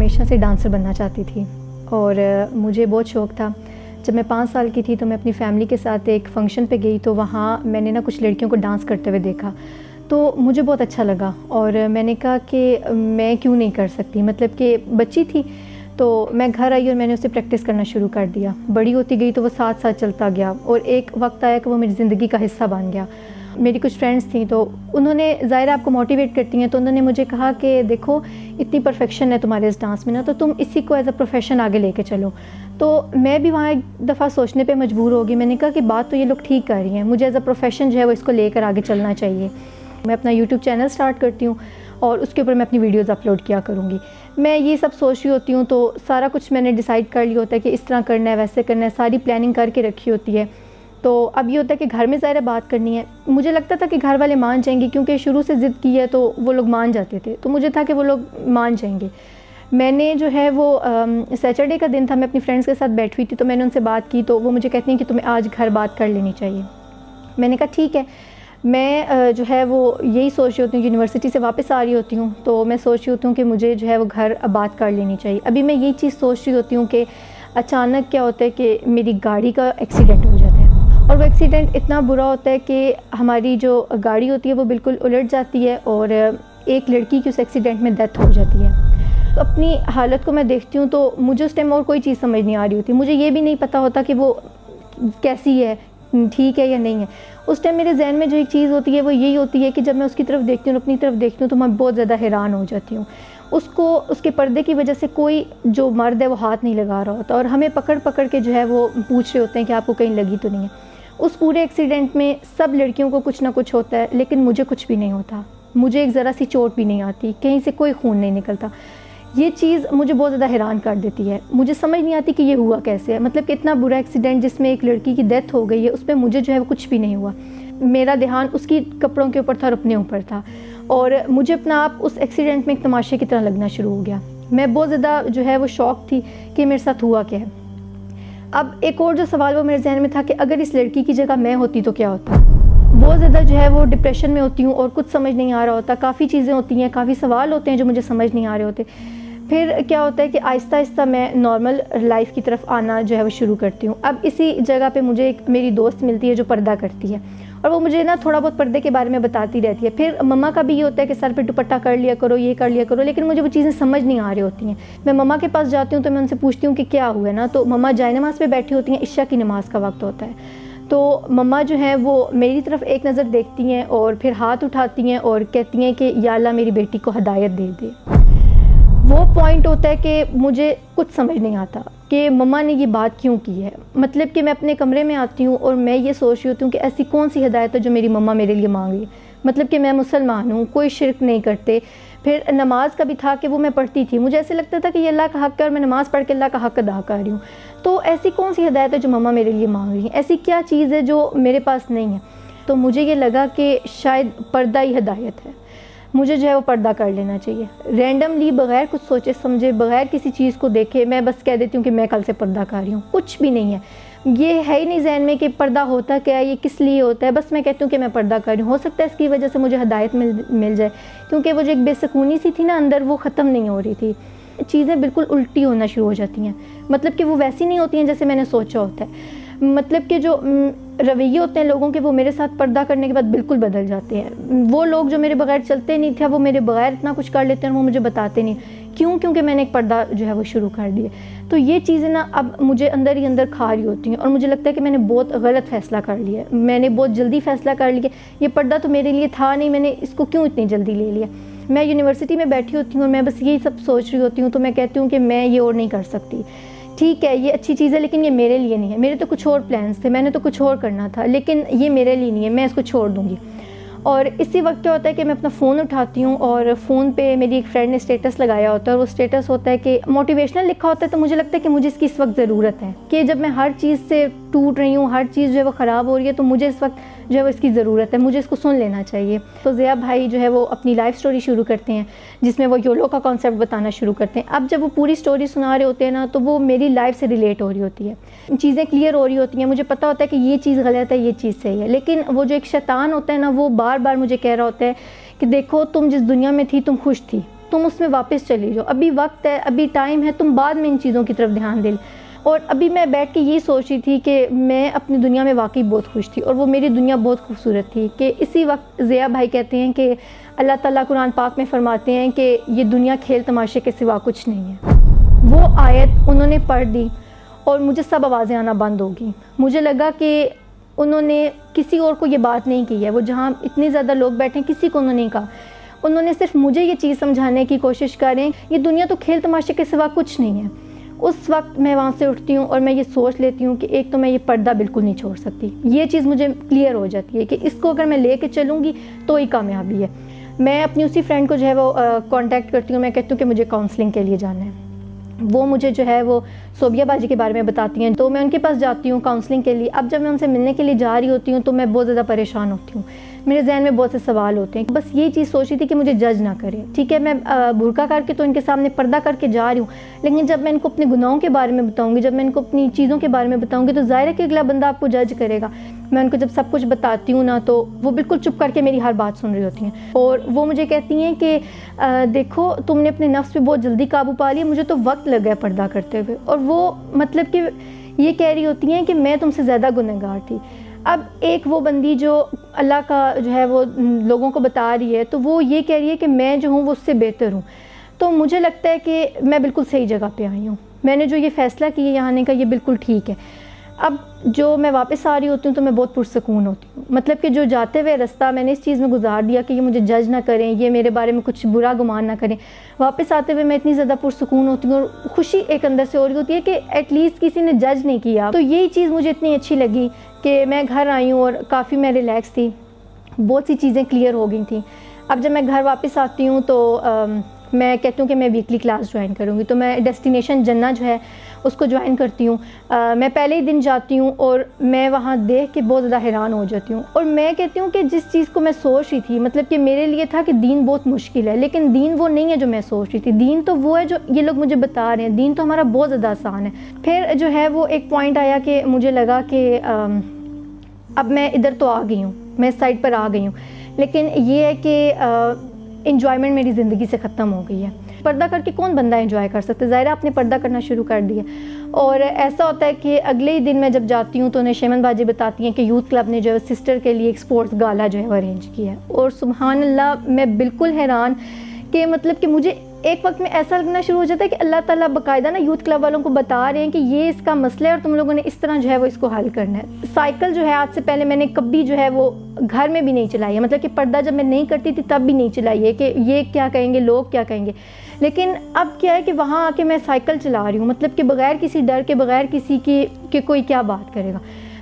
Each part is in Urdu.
ہمیشہ سے ڈانسر بننا چاہتی تھی اور مجھے بہت شوق تھا. جب میں 5 سال کی تھی تو میں اپنی فیملی کے ساتھ ایک فنکشن پہ گئی تو وہاں میں نے کچھ لڑکیوں کو ڈانس کرتے ہوئے دیکھا تو مجھے بہت اچھا لگا اور میں نے کہا کہ میں کیوں نہیں کر سکتی. مطلب کہ بچی تھی تو میں گھر آئی اور میں نے اسے پریکٹس کرنا شروع کر دیا. بڑی ہوتی گئی تو وہ ساتھ ساتھ چلتا گیا اور ایک وقت آیا کہ وہ میری زندگی کا حصہ بن گیا. میری کچھ فرینڈس تھیں تو انہوں نے ظاہر آپ کو موٹیویٹ کرتی ہیں تو انہوں نے مجھے کہا کہ دیکھو اتنی پرفیکشن ہے تمہارے اس ڈانس میں نا تو تم اسی کو ایز اے پروفیشن آگے لے کے چلو. تو میں بھی وہاں ایک دفعہ سوچنے پہ مجبور ہوگی. میں نے کہا کہ بات تو یہ لوگ ٹھیک کر رہی ہیں, مجھے ایز اے پروفیشن جو ہے وہ اس کو لے کر آگے چلنا چاہیے. میں اپنا یوٹیوب چینل سٹارٹ کرتی ہوں اور اس کے اوپر میں اپنی ویڈیوز اپلوڈ کیا کروں گی. میں یہ سب سوچ رہی ہوتی ہوں تو سارا کچھ میں نے ڈیسائیڈ کر لیا ہوتا ہے کہ اس طرح کرنا ہے ویسے کرنا ہے, ساری پلاننگ کر کے رکھی ہوتی ہے. تو اب یہ ہوتا ہے کہ گھر میں ظاہر بات کرنی ہے. مجھے لگتا تھا کہ گھر والے مان جائیں گے کیونکہ شروع سے ضد کی ہے تو وہ لوگ مان جاتے تھے, تو مجھے تھا کہ وہ لوگ مان جائیں گے. میں نے جو ہے وہ سیٹرڈے کا دن تھا, میں اپنی فرینڈس کے ساتھ بیٹھی ہوئی تھی تو میں نے ان سے بات کی تو وہ مجھے کہتی ہیں کہ تمہیں آج گھر بات کر لینی چاہیے. میں نے کہا ٹھیک ہے. میں جو ہے وہ یہی سوچ رہی ہوتی ہوں, یونیورسٹی سے واپس آ رہی ہوتی ہوں تو میں سوچ رہی ہوتی ہوں کہ مجھے جو ہے وہ گھر بات کر لینی چاہیے. ابھی میں یہی چیز سوچ رہی ہوتی ہوں کہ اچانک کیا ہوتا ہے کہ میری گاڑی کا ایکسیڈنٹ ہو جاتا ہے اور وہ ایکسیڈنٹ اتنا برا ہوتا ہے کہ ہماری جو گاڑی ہوتی ہے وہ بالکل الٹ جاتی ہے اور ایک لڑکی کی اس ایکسیڈنٹ میں ڈیتھ ہو جاتی ہے. تو اپنی حالت کو میں دیکھتی ہوں تو مجھے اس ٹائم اور کوئی چیز سمجھ نہیں آ رہی ہوتی. مجھے یہ بھی نہیں پتہ ہوتا کہ وہ کیسی ہے, ٹھیک ہے یا نہیں ہے. اس ٹائم میرے ذہن میں جو ایک چیز ہوتی ہے وہ یہی ہوتی ہے کہ جب میں اس کی طرف دیکھتی ہوں اپنی طرف دیکھتی ہوں تو میں بہت زیادہ حیران ہو جاتی ہوں. اس کے پردے کی وجہ سے کوئی جو مرد ہے وہ ہاتھ نہیں لگا رہا ہوتا اور ہمیں پکڑ پکڑ کے جو ہے وہ پوچھ رہے ہوتے ہیں کہ آپ کو کہیں لگی تو نہیں ہے. اس پورے ایکسیڈنٹ میں سب لڑکیوں کو کچھ نہ کچھ ہوتا ہے لیکن مجھے کچھ بھی نہیں ہوتا. مجھے ایک ذرا سی چوٹ بھی نہیں آتی, کہیں سے کوئی خون نہیں نکلتا. یہ چیز مجھے بہت زیادہ حیران کر دیتی ہے. مجھے سمجھ نہیں آتی کہ یہ ہوا کیسے ہے. مطلب کہ اتنا برا ایکسیڈنٹ جس میں ایک لڑکی کی ڈیتھ ہو گئی ہے اس پہ مجھے جو ہے وہ کچھ بھی نہیں ہوا. میرا دھیان اس کی کپڑوں کے اوپر تھا اور اپنے اوپر تھا اور مجھے اپنا آپ اس ایکسیڈنٹ میں ایک تماشے کی طرح لگنا شروع ہو گیا. میں بہت زیادہ جو ہے وہ شوق تھی کہ میرے ساتھ ہوا کیا ہے. اب ایک اور جو سوال وہ میرے ذہن میں تھا کہ اگر اس لڑکی کی جگہ میں ہوتی تو کیا ہوتا. بہت زیادہ جو ہے وہ ڈپریشن میں ہوتی ہوں اور کچھ سمجھ نہیں آ رہا ہوتا. کافی چیزیں ہوتی ہیں, کافی سوال ہوتے ہیں جو مجھے سمجھ نہیں آ رہے ہوتے. پھر کیا ہوتا ہے کہ آہستہ آہستہ میں نارمل لائف کی طرف آنا جو ہے وہ شروع کرتی ہوں. اب اسی جگہ پہ مجھے ایک میری دوست ملتی ہے جو پردہ کرتی ہے اور وہ مجھے تھوڑا بہت پردے کے بارے میں بتاتی رہتی ہے. پھر مما کا بھی یہ ہوتا ہے کہ سر پہ دوپٹہ کر لیا کرو, یہ کر لیا کرو, لیکن مجھے وہ چیزیں سمجھ نہیں آ رہی ہوتی ہیں. میں مما کے پاس جاتی ہوں تو میں ان سے پوچھتی ہوں کہ کیا ہوا ہے تو مما جائے نماز پہ بیٹھی ہوتی ہیں, عشاء کی نماز کا وقت ہوتا ہے. تو مما جو ہیں وہ میری طرف ایک نظر دیکھتی ہیں اور پھر ہاتھ اٹھاتی ہیں اور کہتی ہیں کہ یا اللہ میری بیٹی کو ہدایت دے دے. وہ پوائنٹ ہوتا ہے کہ مجھے کچھ سمجھ نہیں آتا کہ مما نے یہ بات کیوں کی ہے. مطلب کہ میں اپنے کمرے میں آتی ہوں اور میں یہ سوچ رہی ہوتی ہوں کہ ایسی کون سی ہدایت ہے جو میری مما میرے لیے مانگ رہی ہے. مطلب کہ میں مسلمان ہوں, کوئی شرک نہیں کرتے. پھر نماز کا بھی تھا کہ وہ میں پڑھتی تھی. مجھے ایسے لگتا تھا کہ یہ اللہ کا حق ہے اور میں نماز پڑھ کے اللہ کا حق ادا کر رہی ہوں. تو ایسی کون سی ہدایت ہے جو مما میرے لیے مانگ رہی ہیں, ایسی کیا چیز ہے جو میرے پاس نہیں ہے. تو مجھے یہ لگا کہ شاید پردہ ہی ہدایت ہے. مجھے جو ہے وہ پردہ کر لینا چاہیے. رینڈملی بغیر کچھ سوچے سمجھے, بغیر کسی چیز کو دیکھے میں بس کہہ دیتی ہوں کہ میں کل سے پردہ کر رہی ہوں. کچھ بھی نہیں ہے, یہ ہے ہی نہیں ذہن میں کہ پردہ ہوتا کیا ہے, یہ کس لیے ہوتا ہے. بس میں کہتی ہوں کہ میں پردہ کر رہی ہوں. ہو سکتا ہے اس کی وجہ سے مجھے ہدایت مل جائے, کیونکہ وہ جو ایک بے سکونی سی تھی نا اندر, وہ ختم نہیں ہو رہی تھی. چیزیں بالکل الٹی ہونا شروع ہو جاتی ہیں. مطلب کہ وہ ویسی نہیں ہوتی ہیں جیسے میں نے سوچا ہوتا ہے. مطلب کہ جو رویے ہوتے ہیں لوگوں کے وہ میرے ساتھ پردہ کرنے کے بعد بالکل بدل جاتے ہیں. وہ لوگ جو میرے بغیر چلتے نہیں تھے وہ میرے بغیر اتنا کچھ کر لیتے ہیں اور وہ مجھے بتاتے نہیں. کیونکہ میں نے ایک پردہ جو ہے وہ شروع کر دیا. تو یہ چیزیں اب مجھے اندر ہی اندر کھا رہی ہوتی ہیں اور مجھے لگتا ہے کہ میں نے بہت غلط فیصلہ کر لیا ہے. میں نے بہت جلدی فیصلہ کر لیا. یہ پردہ تو میرے لیے تھا نہیں, میں نے اس کو کیوں اتنی جلدی لے لیا. میں یونیورسٹی میں بیٹھی ہوتی ہوں اور میں بس یہی سب سوچ رہی ہوتی ہوں تو میں کہتی ہوں کہ میں یہ اور نہیں کر سکتی. ٹھیک ہے یہ اچھی چیز ہے لیکن یہ میرے لیے نہیں ہے. میرے تو کچھ اور پلانس تھے, میں نے تو کچھ اور کرنا تھا, لیکن یہ میرے لیے نہیں ہے, میں اس کو چھوڑ دوں گی. اور اسی وقت کیا ہوتا ہے کہ میں اپنا فون اٹھاتی ہوں اور فون پہ میری ایک فرینڈ نے اسٹیٹس لگایا ہوتا ہے اور وہ اسٹیٹس ہوتا ہے کہ موٹیویشنل لکھا ہوتا ہے. تو مجھے لگتا ہے کہ مجھے اس کی اس وقت ضرورت ہے کہ جب میں ہر چیز سے ٹوٹ رہی ہوں, ہر چیز جو ہے وہ خراب ہو رہی ہے, تو مجھے اس وقت جو ہے وہ اس کی ضرورت ہے, مجھے اس کو سن لینا چاہیے. تو ضیاء بھائی جو ہے وہ اپنی لائف سٹوری شروع کرتے ہیں جس میں وہ یولو کا کانسیپٹ بتانا شروع کرتے ہیں. اب جب وہ پوری سٹوری سنا رہے ہوتے ہیں نا تو وہ میری لائف سے ریلیٹ ہو رہی ہوتی ہے, چیزیں کلیئر ہو رہی ہوتی ہیں. مجھے پتہ ہوتا ہے کہ یہ چیز غلط ہے, یہ چیز صحیح ہے. لیکن وہ جو ایک شیطان ہوتا ہے نا وہ بار بار مجھے کہہ رہا ہوتا ہے کہ دیکھو تم جس دنیا میں تھی تم خوش تھی, تم اس میں واپس چلی جاؤ، ابھی وقت ہے، ابھی ٹائم ہے، تم بعد میں ان چیزوں کی طرف دھیان دے۔ اور ابھی میں بیٹھ کے یہ سوچ رہی تھی کہ میں اپنی دنیا میں واقعی بہت خوش تھی، اور وہ میری دنیا بہت خوبصورت تھی، کہ اسی وقت ضیاء بھائی کہتے ہیں کہ اللہ تعالیٰ قرآن پاک میں فرماتے ہیں کہ یہ دنیا کھیل تماشے کے سوا کچھ نہیں ہے۔ وہ آیت انہوں نے پڑھ دی اور مجھے سب آوازیں آنا بند ہو گئیں۔ مجھے لگا کہ انہوں نے کسی اور کو یہ بات نہیں کی ہے، وہ جہاں اتنے زیادہ لوگ بیٹھے ہیں کسی کو انہوں نے نہیں کہا، انہوں نے صرف مجھے یہ چیز سمجھانے کی کوشش کریں یہ دنیا تو کھیل تماشے کے سوا کچھ نہیں ہے۔ اس وقت میں وہاں سے اٹھتی ہوں اور میں یہ سوچ لیتی ہوں کہ ایک تو میں یہ پردہ بالکل نہیں چھوڑ سکتی، یہ چیز مجھے کلیئر ہو جاتی ہے کہ اس کو اگر میں لے کے چلوں گی تو ہی کامیابی ہے۔ میں اپنی اسی فرینڈ کو جو ہے وہ کانٹیکٹ کرتی ہوں، میں کہتی ہوں کہ مجھے کاؤنسلنگ کے لیے جانا ہے۔ وہ مجھے جو ہے وہ صوبیہ باجی کے بارے میں بتاتی ہیں، تو میں ان کے پاس جاتی ہوں کاؤنسلنگ کے لیے۔ اب جب میں ان سے ملنے کے لیے جا رہی ہوتی ہوں تو میں بہت زیادہ پریشان ہوتی ہوں، میرے ذہن میں بہت سے سوال ہوتے ہیں، بس یہ چیز سوچ رہی تھی کہ مجھے جج نہ کرے۔ ٹھیک ہے، میں برقع کر کے تو ان کے سامنے پردہ کر کے جا رہی ہوں، لیکن جب میں ان کو اپنے گناہوں کے بارے میں بتاؤں گی، جب میں ان کو اپنی چیزوں کے بارے میں بتاؤں گی تو ظاہر ہے کہ اگلا بندہ آپ کو جج کرے گا۔ میں ان کو جب سب کچھ بتاتی ہوں نا تو وہ بالکل چپ کر کے میری ہر بات سن رہی ہوتی ہیں، اور وہ مجھے کہتی ہیں کہ دیکھو تم نے اپنے نفس پہ بہت جلدی قابو پا لیا، مجھے تو وقت لگ گیا پردہ کرتے ہوئے۔ اور وہ مطلب کہ یہ کہہ رہی ہوتی ہیں کہ میں تم سے زیادہ گنہگار تھی۔ اب ایک وہ بندی جو اللہ کا جو ہے وہ لوگوں کو بتا رہی ہے تو وہ یہ کہہ رہی ہے کہ میں جو ہوں وہ اس سے بہتر ہوں، تو مجھے لگتا ہے کہ میں بالکل صحیح جگہ پہ آئی ہوں، میں نے جو یہ فیصلہ کیا یہاں آنے کا یہ بالکل ٹھیک ہے۔ اب جو میں واپس آ رہی ہوتی ہوں تو میں بہت پرسکون ہوتی ہوں، مطلب کہ جو جاتے ہوئے رستہ میں نے اس چیز میں گزار دیا کہ یہ مجھے جج نہ کریں، یہ میرے بارے میں کچھ برا گمان نہ کریں، واپس آتے ہوئے میں اتنی زیادہ پرسکون ہوتی ہوں اور خوشی ایک اندر سے ہو رہی ہوتی ہے کہ ایٹ لیسٹ کسی نے جج نہیں کیا۔ تو یہی چیز مجھے اتنی اچھی لگی کہ میں گھر آئی ہوں اور کافی میں ریلیکس تھی، بہت سی چیزیں کلیئر ہو گئی تھیں۔ اب جب میں گھر واپس آتی ہوں تو میں کہتی ہوں کہ میں ویکلی کلاس جوائن کروں گی، تو میں ڈیسٹینیشن جنہ جو ہے اس کو جوائن کرتی ہوں۔ میں پہلے ہی دن جاتی ہوں اور میں وہاں دیکھ کے بہت زیادہ حیران ہو جاتی ہوں، اور میں کہتی ہوں کہ جس چیز کو میں سوچ رہی تھی، مطلب کہ میرے لیے تھا کہ دین بہت مشکل ہے، لیکن دین وہ نہیں ہے جو میں سوچ رہی تھی، دین تو وہ ہے جو یہ لوگ مجھے بتا رہے ہیں، دین تو ہمارا بہت زیادہ آسان ہے۔ پھر جو ہے وہ ایک پوائنٹ آیا کہ مجھے لگا کہ اب میں ادھر تو آ گئی ہوں، میں اس سائڈ پر آ گئی ہوں، لیکن یہ ہے کہ انجوائمنٹ میری زندگی سے ختم ہو گئی ہے۔ پردہ کر کے کون بندہ انجوائے کر سکتا ہے؟ ظاہر ہے آپ نے پردہ کرنا شروع کر دیا، اور ایسا ہوتا ہے کہ اگلے ہی دن میں جب جاتی ہوں تو نشیمن باجی بتاتی ہیں کہ یوتھ کلب نے جو ہے سسٹر کے لیے ایک سپورٹس گالا جو ہے وہ ارینج کیا ہے، اور سبحان اللہ میں بالکل حیران کہ مطلب کہ مجھے ایک وقت میں ایسا لگنا شروع ہو جاتا ہے کہ اللہ تعالیٰ باقاعدہ نا یوتھ کلب والوں کو بتا رہے ہیں کہ یہ اس کا مسئلہ ہے اور تم لوگوں نے اس طرح جو ہے وہ اس کو حل کرنا ہے۔ سائیکل جو ہے آج سے پہلے میں نے کبھی جو ہے وہ گھر میں بھی نہیں چلائی ہے، مطلب کہ پردہ جب میں نہیں کرتی تھی تب بھی نہیں چلائی ہے کہ یہ کیا کہیں گے، لوگ کیا کہیں گے، لیکن اب کیا ہے کہ وہاں آ کے میں سائیکل چلا رہی ہوں، مطلب کہ بغیر کسی ڈر کے، بغیر کسی کی کہ کوئی کیا بات کرے گا۔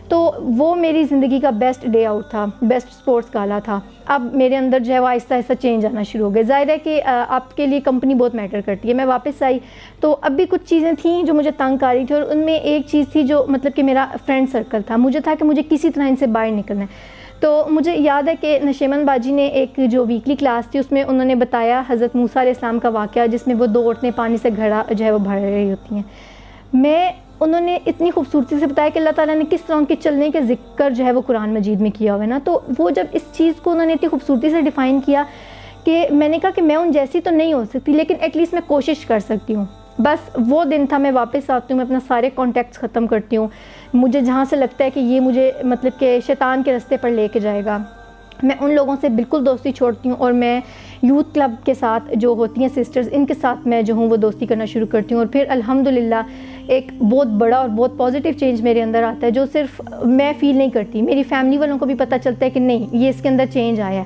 تو وہ میری زندگی کا بیسٹ ڈے آؤٹ تھا، بیسٹ سپورٹس گالا تھا۔ اب میرے اندر جو ہے وہ آہستہ آہستہ چینج آنا شروع ہو گئے۔ ظاہر ہے کہ آپ کے لیے کمپنی بہت میٹر کرتی ہے۔ میں واپس آئی تو اب بھی کچھ چیزیں تھیں جو مجھے تنگ کر رہی تھی، اور ان میں ایک چیز تھی جو مطلب کہ میرا فرینڈ سرکل تھا، مجھے تھا کہ مجھے کسی طرح ان سے باہر نکلنا ہے۔ تو مجھے یاد ہے کہ نشیمن باجی نے ایک جو ویکلی کلاس تھی اس میں انہوں نے بتایا حضرت موسیٰ علیہ السلام کا واقعہ، جس میں وہ دو عورتیں پانی سے گھڑا جو ہے وہ بھر رہی ہوتی ہیں۔ انہوں نے اتنی خوبصورتی سے بتایا کہ اللہ تعالیٰ نے کس طرح ان کے چلنے کے ذکر جو ہے وہ قرآن مجید میں کیا ہوا ہے نا، تو وہ جب اس چیز کو انہوں نے اتنی خوبصورتی سے ڈیفائن کیا کہ میں نے کہا کہ میں ان جیسی تو نہیں ہو سکتی، لیکن ایٹ لیسٹ میں کوشش کر سکتی ہوں۔ بس وہ دن تھا، میں واپس آتی ہوں، میں اپنا سارے کانٹیکٹس ختم کرتی ہوں، مجھے جہاں سے لگتا ہے کہ یہ مجھے مطلب کہ شیطان کے رستے پر لے کے جائے گا، میں ان لوگوں سے بالکل دوستی چھوڑتی ہوں، اور میں یوتھ کلب کے ساتھ جو ہوتی ہیں سسٹرز، ان کے ساتھ میں جو ہوں وہ دوستی کرنا شروع کرتی ہوں، اور پھر الحمدللہ ایک بہت بڑا اور بہت پازیٹیو چینج میرے اندر آتا ہے جو صرف میں فیل نہیں کرتی، میری فیملی والوں کو بھی پتہ چلتا ہے کہ نہیں یہ اس کے اندر چینج آیا ہے۔